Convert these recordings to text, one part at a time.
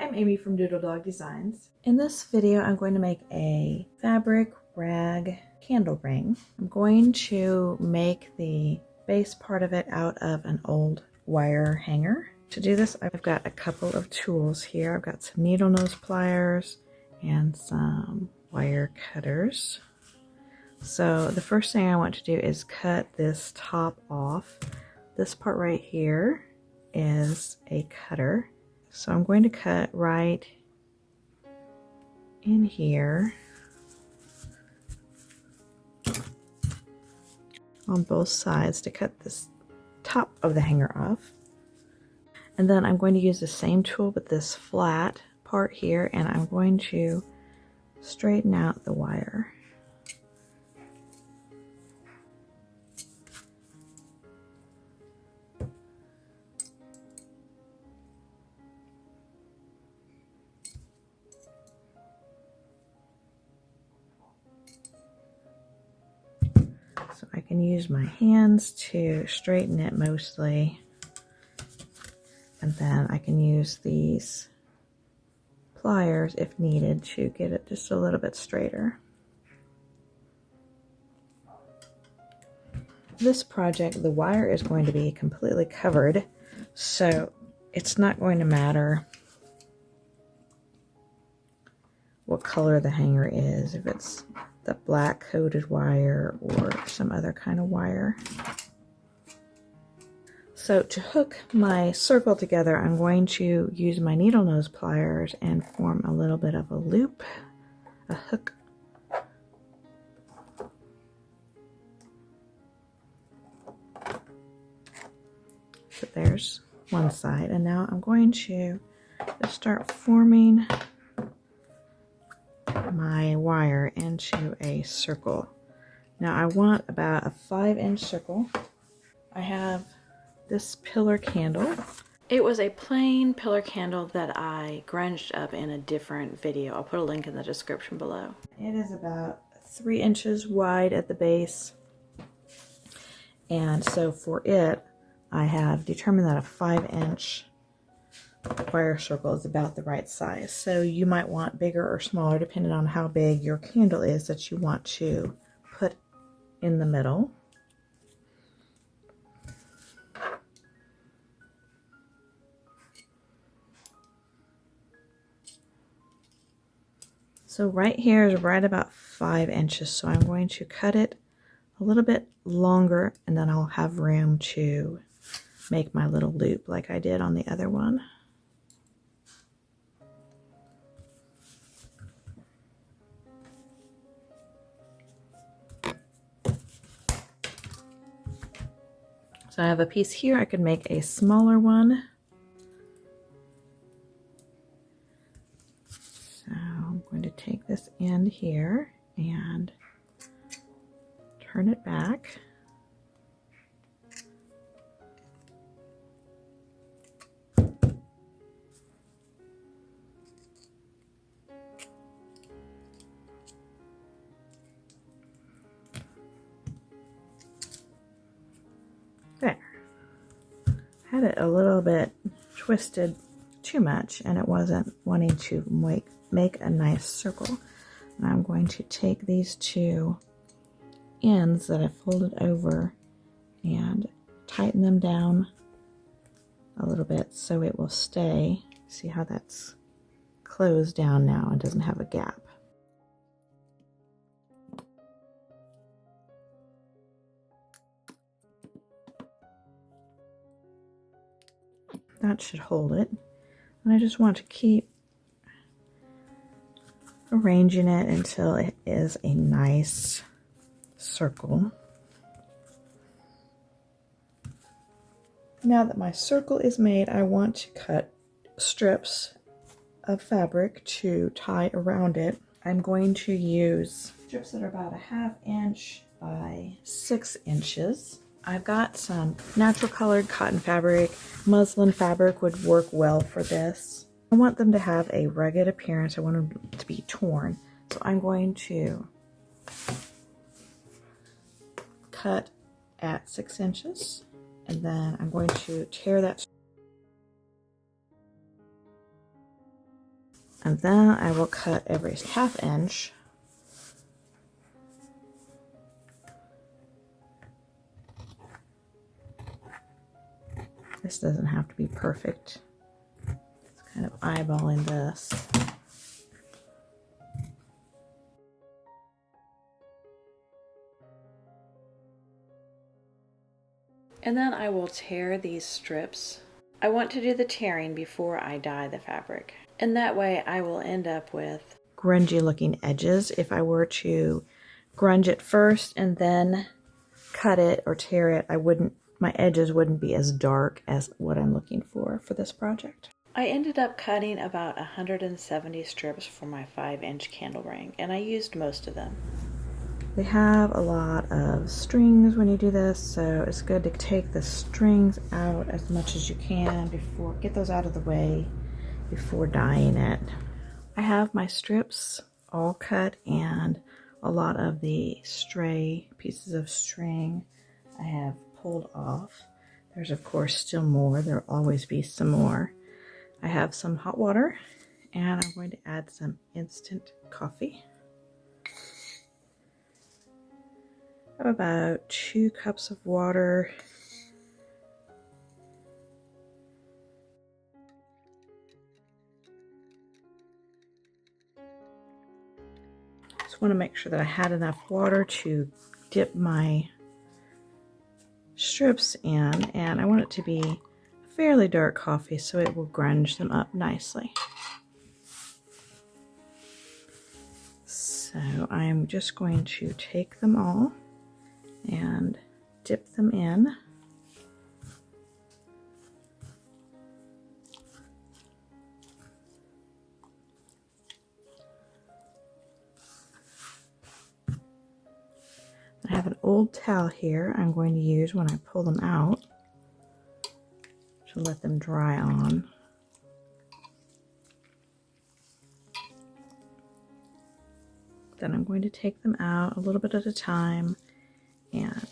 I'm Amy from Doodle Dog Designs. In this video, I'm going to make a fabric rag candle ring. I'm going to make the base part of it out of an old wire hanger. To do this, I've got a couple of tools here. I've got some needle nose pliers and some wire cutters. So the first thing I want to do is cut this top off. This part right here is a cutter. So I'm going to cut right in here on both sides to cut this top of the hanger off. And then I'm going to use the same tool but this flat part here, and I'm going to straighten out the wire. So I can use my hands to straighten it mostly, and then I can use these pliers if needed to get it just a little bit straighter. This project, the wire is going to be completely covered, so it's not going to matter what color the hanger is, if it's the black coated wire or some other kind of wire. So to hook my circle together, I'm going to use my needle nose pliers and form a little bit of a loop, a hook. So there's one side, and now I'm going to just start forming my wire into a circle. Now I want about a 5-inch circle. I have this pillar candle. It was a plain pillar candle that I grunged up in a different video. I'll put a link in the description below. It is about 3 inches wide at the base, and so for it I have determined that a 5-inch wire circle is about the right size. So you might want bigger or smaller depending on how big your candle is that you want to put in the middle. So right here is right about 5 inches, so I'm going to cut it a little bit longer, and then I'll have room to make my little loop like I did on the other one. So I have a piece here. I could make a smaller one. So I'm going to take this end here and turn it back. There. Had it a little bit twisted too much, and it wasn't wanting to make a nice circle. And I'm going to take these two ends that I folded over and tighten them down a little bit so it will stay. See how that's closed down now and doesn't have a gap. That should hold it. And I just want to keep arranging it until it is a nice circle. Now that my circle is made, I want to cut strips of fabric to tie around it. I'm going to use strips that are about a 1/2 inch by 6 inches. I've got some natural colored cotton fabric. Muslin fabric would work well for this. I want them to have a rugged appearance. I want them to be torn. So I'm going to cut at 6 inches, and then I'm going to tear that And then I will cut every 1/2 inch. This doesn't have to be perfect. It's kind of eyeballing this. And then I will tear these strips. I want to do the tearing before I dye the fabric. And that way I will end up with grungy looking edges. If I were to grunge it first and then cut it or tear it, my edges wouldn't be as dark as what I'm looking for this project. I ended up cutting about 170 strips for my 5-inch candle ring, and I used most of them. They have a lot of strings when you do this, so it's good to take the strings out as much as you can get those out of the way before dyeing it. I have my strips all cut and a lot of the stray pieces of string I have pulled off. There's of course still more. There'll always be some more. I have some hot water and I'm going to add some instant coffee. I have about 2 cups of water. Just want to make sure that I had enough water to dip my strips in, and I want it to be fairly dark coffee so it will grunge them up nicely. So I'm just going to take them all and dip them in. I have an old towel here I'm going to use when I pull them out to let them dry on. Then I'm going to take them out a little bit at a time and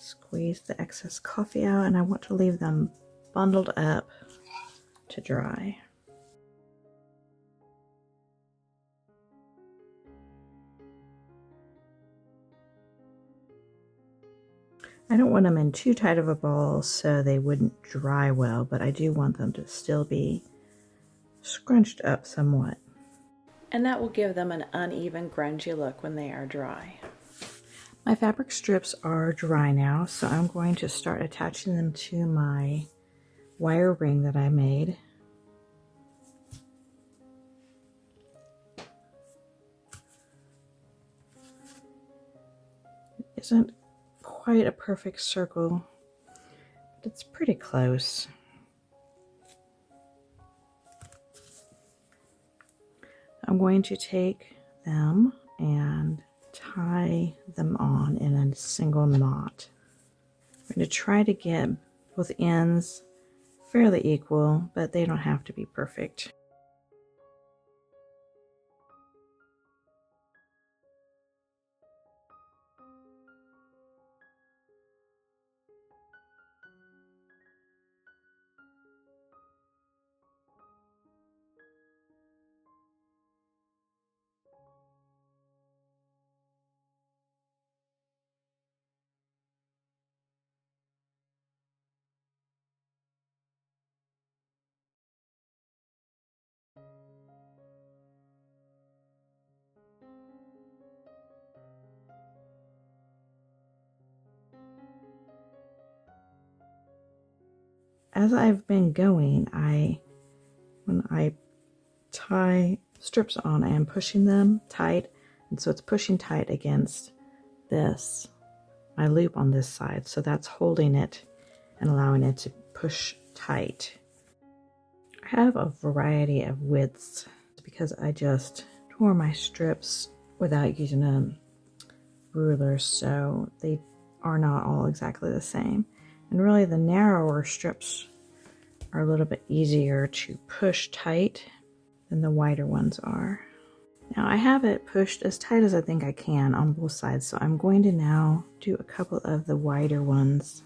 squeeze the excess coffee out, and I want to leave them bundled up to dry. I don't want them in too tight of a ball so they wouldn't dry well, but I do want them to still be scrunched up somewhat. And that will give them an uneven, grungy look when they are dry. My fabric strips are dry now, so I'm going to start attaching them to my wire ring that I made. It isn't quite a perfect circle, but it's pretty close. I'm going to take them and tie them on in a single knot. I'm going to try to get both ends fairly equal, but they don't have to be perfect. As I've been going, when I tie strips on, I am pushing them tight, and so it's pushing tight against my loop on this side, so that's holding it and allowing it to push tight. I have a variety of widths because I just tore my strips without using a ruler, so they are not all exactly the same. And really the narrower strips are a little bit easier to push tight than the wider ones are. Now I have it pushed as tight as I think I can on both sides, so I'm going to now do a couple of the wider ones.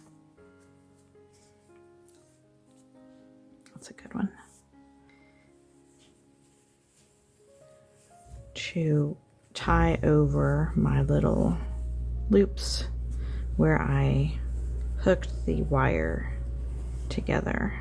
That's a good one. to tie over my little loops where I hooked the wire together.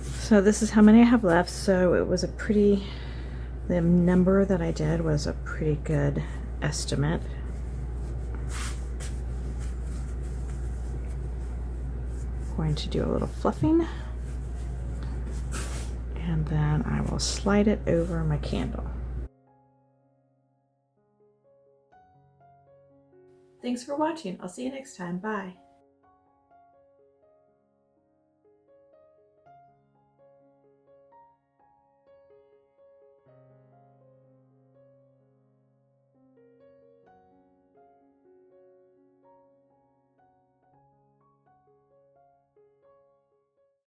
So this is how many I have left. So it was the number that I did was a pretty good estimate. I'm going to do a little fluffing, and then I will slide it over my candle. Thanks for watching. I'll see you next time. Bye.